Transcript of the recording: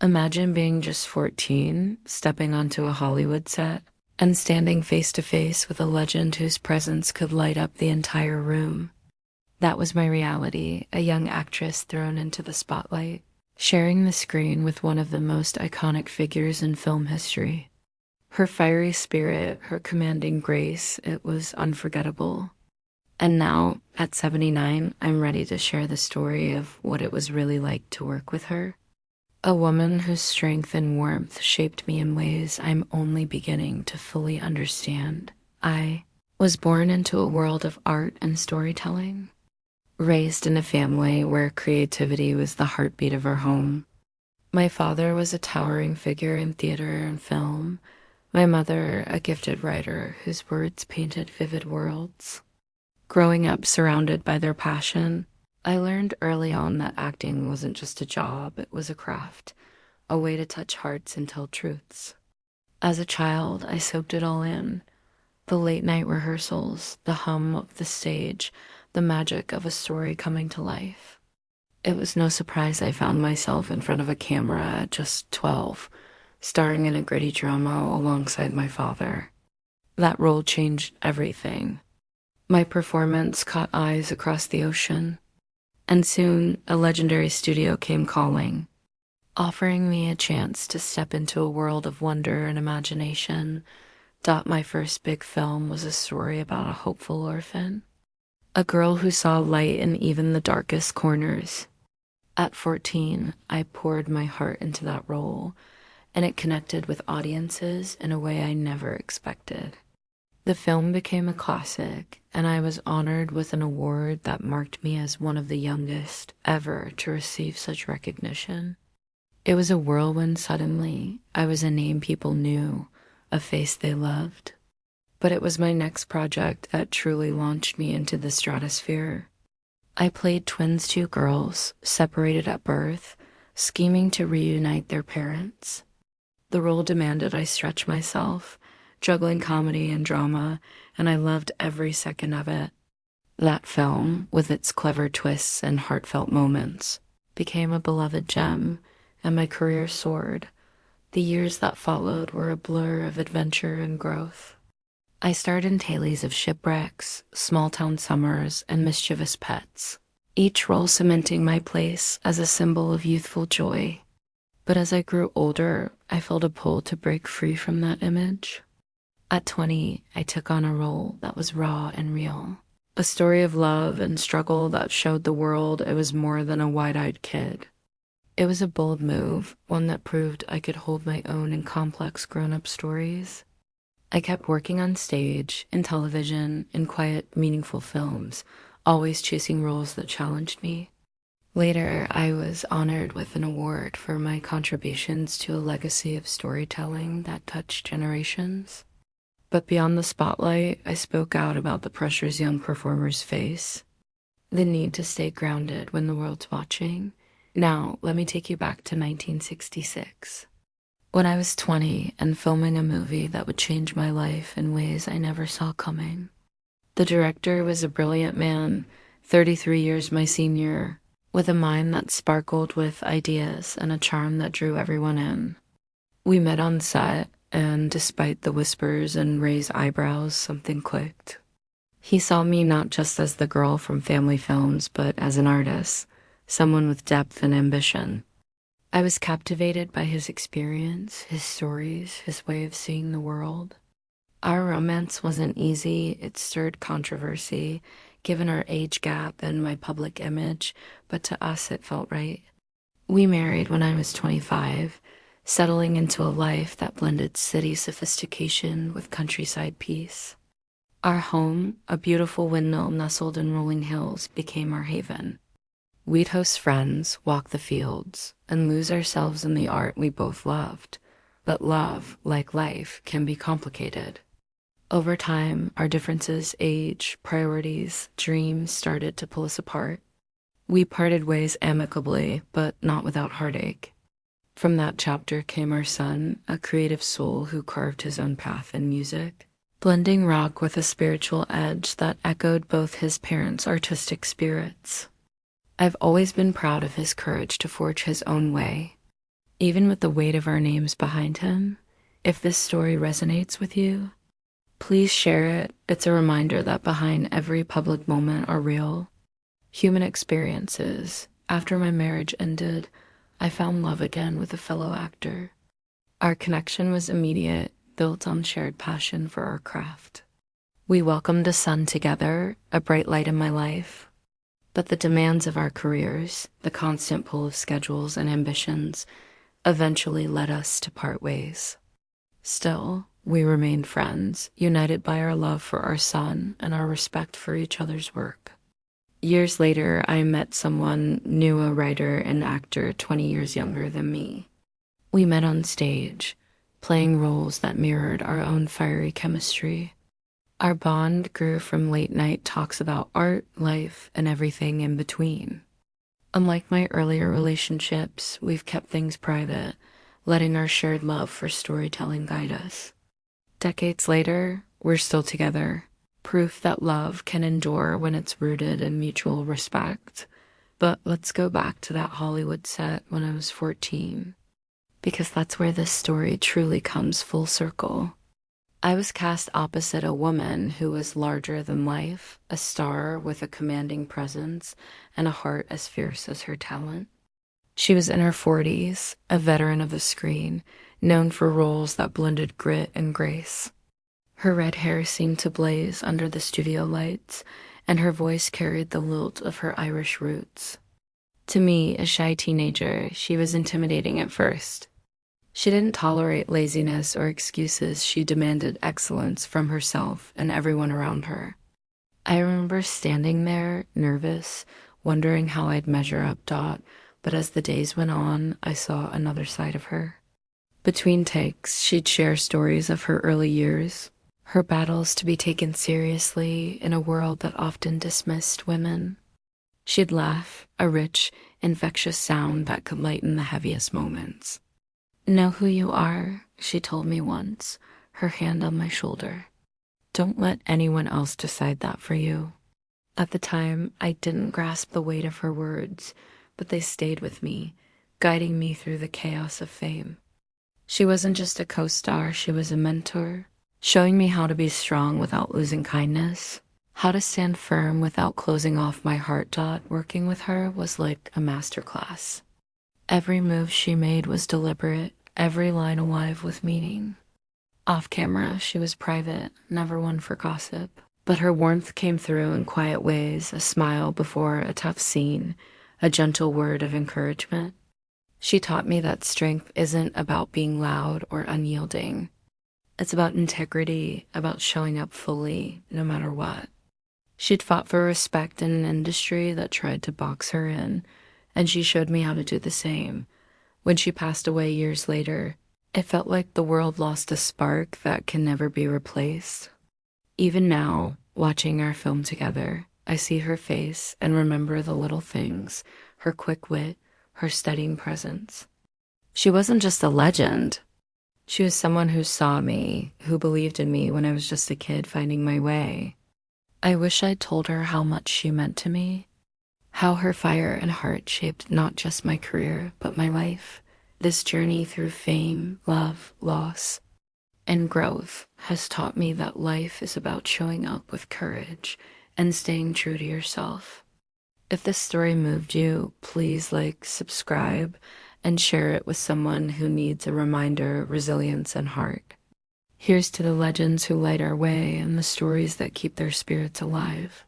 Imagine being just 14, stepping onto a Hollywood set, and standing face to face with a legend whose presence could light up the entire room. That was my reality, a young actress thrown into the spotlight, sharing the screen with one of the most iconic figures in film history. Her fiery spirit, her commanding grace, it was unforgettable. And now, at 79, I'm ready to share the story of what it was really like to work with her. A woman whose strength and warmth shaped me in ways I'm only beginning to fully understand. I was born into a world of art and storytelling, raised in a family where creativity was the heartbeat of our home. My father was a towering figure in theater and film, my mother a gifted writer whose words painted vivid worlds. Growing up surrounded by their passion, I learned early on that acting wasn't just a job, it was a craft, a way to touch hearts and tell truths. As a child, I soaked it all in. The late night rehearsals, the hum of the stage, the magic of a story coming to life. It was no surprise I found myself in front of a camera at just 12, starring in a gritty drama alongside my father. That role changed everything. My performance caught eyes across the ocean, and soon a legendary studio came calling, offering me a chance to step into a world of wonder and imagination. My first big film was a story about a hopeful orphan, a girl who saw light in even the darkest corners. At 14, I poured my heart into that role, and it connected with audiences in a way I never expected. The film became a classic, and I was honored with an award that marked me as one of the youngest ever to receive such recognition. It was a whirlwind suddenly. I was a name people knew, a face they loved. But it was my next project that truly launched me into the stratosphere. I played twins, two girls, separated at birth, scheming to reunite their parents. The role demanded I stretch myself, juggling comedy and drama, and I loved every second of it. That film, with its clever twists and heartfelt moments, became a beloved gem, and my career soared. The years that followed were a blur of adventure and growth. I starred in tales of shipwrecks, small-town summers, and mischievous pets, each role cementing my place as a symbol of youthful joy. But as I grew older, I felt a pull to break free from that image. At 20, I took on a role that was raw and real. A story of love and struggle that showed the world it was more than a wide-eyed kid. It was a bold move, one that proved I could hold my own in complex grown-up stories. I kept working on stage, in television, in quiet, meaningful films, always chasing roles that challenged me. Later, I was honored with an award for my contributions to a legacy of storytelling that touched generations. But beyond the spotlight, I spoke out about the pressures young performers face, the need to stay grounded when the world's watching. Now, let me take you back to 1966, when I was 20 and filming a movie that would change my life in ways I never saw coming. The director was a brilliant man, 33 years my senior, with a mind that sparkled with ideas and a charm that drew everyone in. We met on set, and despite the whispers and raised eyebrows, something clicked. He saw me not just as the girl from family films, but as an artist, someone with depth and ambition. I was captivated by his experience, his stories, his way of seeing the world. Our romance wasn't easy, it stirred controversy, given our age gap and my public image, but to us it felt right. We married when I was 25, settling into a life that blended city sophistication with countryside peace. Our home, a beautiful windmill nestled in rolling hills, became our haven. We'd host friends, walk the fields, and lose ourselves in the art we both loved. But love, like life, can be complicated. Over time, our differences, age, priorities, dreams started to pull us apart. We parted ways amicably, but not without heartache. From that chapter came our son, a creative soul who carved his own path in music, blending rock with a spiritual edge that echoed both his parents' artistic spirits. I've always been proud of his courage to forge his own way. Even with the weight of our names behind him, if this story resonates with you, please share it. It's a reminder that behind every public moment or real human experiences. After my marriage ended, I found love again with a fellow actor. Our connection was immediate, built on shared passion for our craft. We welcomed a son together, a bright light in my life. But the demands of our careers, the constant pull of schedules and ambitions, eventually led us to part ways. Still, we remained friends, united by our love for our son and our respect for each other's work. Years later, I met someone new, a writer and actor 20 years younger than me. We met on stage, playing roles that mirrored our own fiery chemistry. Our bond grew from late-night talks about art, life, and everything in between. Unlike my earlier relationships, we've kept things private, letting our shared love for storytelling guide us. Decades later, we're still together, proof that love can endure when it's rooted in mutual respect. But let's go back to that Hollywood set when I was 14, because that's where this story truly comes full circle. I was cast opposite a woman who was larger than life, a star with a commanding presence and a heart as fierce as her talent. She was in her 40s, a veteran of the screen, known for roles that blended grit and grace. Her red hair seemed to blaze under the studio lights, and her voice carried the lilt of her Irish roots. To me, a shy teenager, she was intimidating at first. She didn't tolerate laziness or excuses. She demanded excellence from herself and everyone around her. I remember standing there, nervous, wondering how I'd measure up. But as the days went on, I saw another side of her. Between takes, she'd share stories of her early years, her battles to be taken seriously in a world that often dismissed women. She'd laugh, a rich, infectious sound that could lighten the heaviest moments. "Know who you are," she told me once, her hand on my shoulder. "Don't let anyone else decide that for you." At the time, I didn't grasp the weight of her words, but they stayed with me, guiding me through the chaos of fame. She wasn't just a co-star, she was a mentor, showing me how to be strong without losing kindness, how to stand firm without closing off my heart. Working with her was like a masterclass. Every move she made was deliberate, every line alive with meaning. Off camera, she was private, never one for gossip. But her warmth came through in quiet ways, a smile before a tough scene, a gentle word of encouragement. She taught me that strength isn't about being loud or unyielding. It's about integrity, about showing up fully, no matter what. She'd fought for respect in an industry that tried to box her in, and she showed me how to do the same. When she passed away years later, it felt like the world lost a spark that can never be replaced. Even now, watching our film together, I see her face and remember the little things, her quick wit, her steadying presence. She wasn't just a legend. She was someone who saw me, who believed in me when I was just a kid finding my way. I wish I'd told her how much she meant to me, how her fire and heart shaped not just my career, but my life. This journey through fame, love, loss, and growth has taught me that life is about showing up with courage and staying true to yourself. If this story moved you, please subscribe, and share it with someone who needs a reminder, resilience, and heart. Here's to the legends who light our way and the stories that keep their spirits alive.